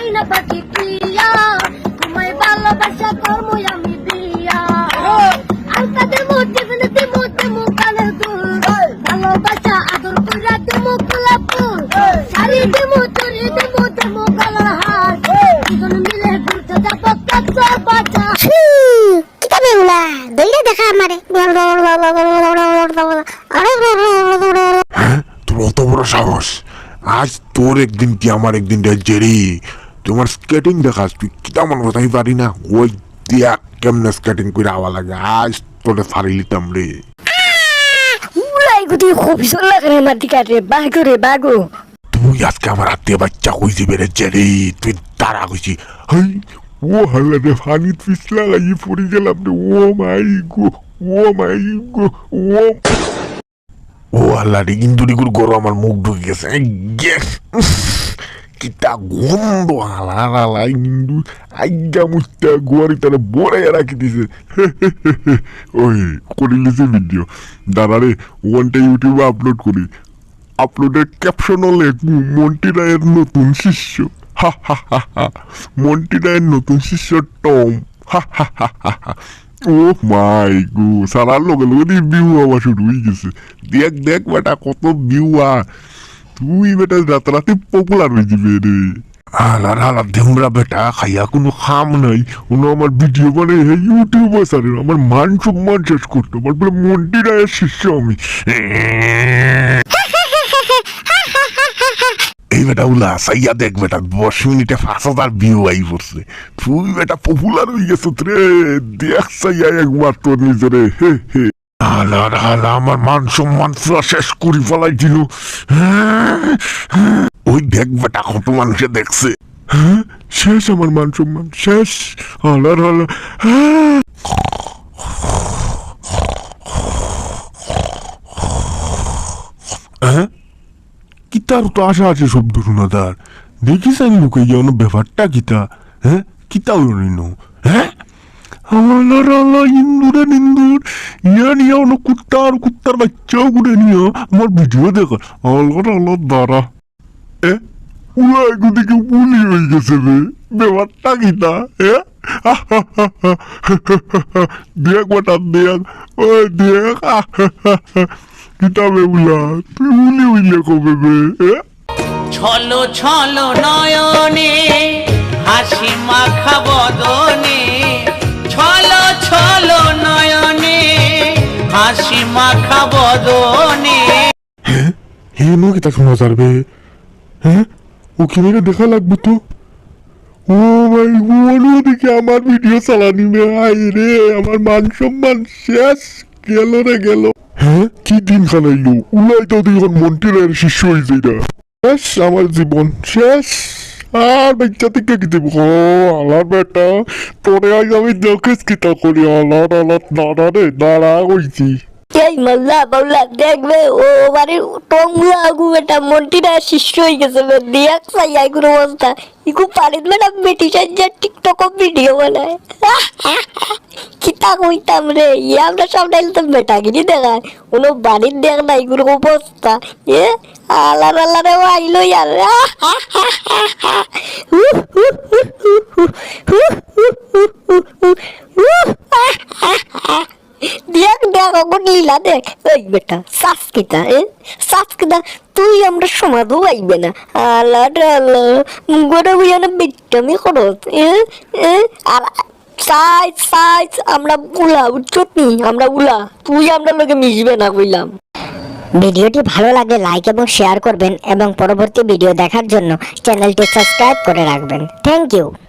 মাইনা পাখি প্রিয়া তোমায় ভালোবাসা করবো আমি বিয়া আলতা দেবো টিফিনে দেবো দেবো কানের দুল ভালোবাসা আদর কইরা দেবো গোলাপ ফুল শাড়ি দেবো চুড়ি দেবো দেবো গলার হার দুজন মিলে ঘুরতে যাবো কক্সবাজার বাজার। কিতাবে উলা দইরা দেখা আমারে তোর অত বড় সাহস, আজ তোর একদিন কি আমার একদিন জেরি তোমার স্কেটিং দেখাস, তুই কিতা মনে করতে পারি না, ওই দেখ কেমনে স্কেটিং করে আওয়া লাগে, আজ তোরে ফাড়ি লিতাম রে। উলাই গুটি খুব সুন্দর লাগে আমার দিকে রে বাগো রে বাগো। তুই আজকে আমার আত্মীয় বাচ্চা কইছি বেড়ে জেরি, তুই তারা কইছি হই ও হাল্লা রে ফানি পিছলা লাগিয়ে পড়ে গেলাম রে, ও মাই গো ও মাই গো ও আল্লাহ রে, ইন্দুরি গুলো গরম আমার মুখ ঢুকে গেছে কিতা গন্ধ হালা হালা ইন্দু আজ্ঞা মুস্তা গোয়ারি তারা বড়ে রাখি দিছে। ওই করিলিছে ভিডিও দাঁড়ারে ওয়ানটা ইউটিউবে আপলোড করি, আপলোডের ক্যাপশন হলে মন্টি রায়ের নতুন শিষ্য, হা হা হা হা, মন্টি রায়ের নতুন শিষ্য টম, হা হা হা হা। ও মাই গো, সারার লগে লগে ভিউ হওয়া শুরু হয়ে গেছে, দেখ দেখ বেটা কত ভিউ তুই বেটা রাতারাতি পপুলার হয়ে যাবে রে। আলার হালা দেমরা বেটা খাইয়া কোনো খাম নাই, কোনো আমার ভিডিও মানে ইউটিউবে সারে আমার মান সম্মান শেষ করতো, আমার বলে মন্টি রায়ের শিষ্য আমি। এই বেটা উলা সাইয়া দেখ বেটা 10 মিনিটে 5000 ভিউ আই পড়ছে, তুই বেটা পপুলার হয়ে গেছ রে, দেখ সাইয়া একবার তোর নিজরে। হে হে আলার হালা আমার মান সম্মান পুরা শেষ করি ফেলাই দিল। ওই দেখ বেটা কত মানুষে দেখছে, শেষ আমার মান সম্মান শেষ। আলার হালা কিতার তো আশা আছে শব্দ শোনাদার, দেখিস আমি লোকে যেন ব্যাপারটা কিতা, হ্যাঁ কিতা উড়িন, হ্যাঁ আল্লাহ আল্লাহ ইন্দুরে নিন্দুর ইয়া নিয়া অন্য কুত্তার বাচ্চাও করে নিয়া আমার ভিডিও দেখা, আল্লাহ আল্লাহ দ্বারা উড়াই গুদিকে বুলি হয়ে গেছে রে, ব্যাপারটা কিতা দেখ বেটা দেখ, ওই দেখ কিতাবে উলা তুই উলি উইলে কবে বে। ছলো ছলো নয়নে হাসি মাখা বদনে, ছলো ছলো নয়নে হাসি মাখা বদনে। হ্যাঁ হেন কিতা শোনা যাবে, হ্যাঁ ওকে মেরে দেখা লাগবে তো। ও ভাই বলো দেখি আমার ভিডিও চালানি মে আই রে, আমার মান সম্মান শেষ গেল রে গেল। হ্যাঁ কি দিন খানাইলো, উলাই তো তুই এখন মন্টি রায়ের শিষ্য হয়েছে না, শেষ আমার জীবন শেষ। আর বাচ্চা থেকে কি দেবো আলার বেটা, তোরে আজ আমি দেখিস কিতা করি, আলার আলার দাঁড়া রে দাঁড়া কইছি। এই মাল্লা বাউলা দেখবে ও বাড়ির টংলা আগু বেটা মন্টিরা শিষ্য হয়ে গেছে বে, দেখ সাই আইগুর অবস্থা ইকু পারিত বেটা বেটি সাজ্জা টিকটক ভিডিও বানায়। কিতা কইতাম রে আমরা সব ডাইল তো বেটা গিরি দেখায় কোনো বাড়ির দেখ না ইগুর অবস্থা, আলার আল্লাহ রে আইলো ইয়ার। দেখ দেখ অগর লীলা দেখ, ওই বেটা সাসকিতা সাসকিতা তুই আমরা সমাধও আইবে না, আল্লাহ আল্লাহ মুগরে বুঝানো বিট্টামি খরচ আর সাইজ সাইজ আমরা উলা উচ্চত নি, আমরা উলা তুই আমরা লোকে মিশবে না কইলাম। ভিডিওটি ভালো লাগলে লাইক এবং শেয়ার করবেন এবং পরবর্তী ভিডিও দেখার জন্য চ্যানেলটি সাবস্ক্রাইব করে রাখবেন। Thank you.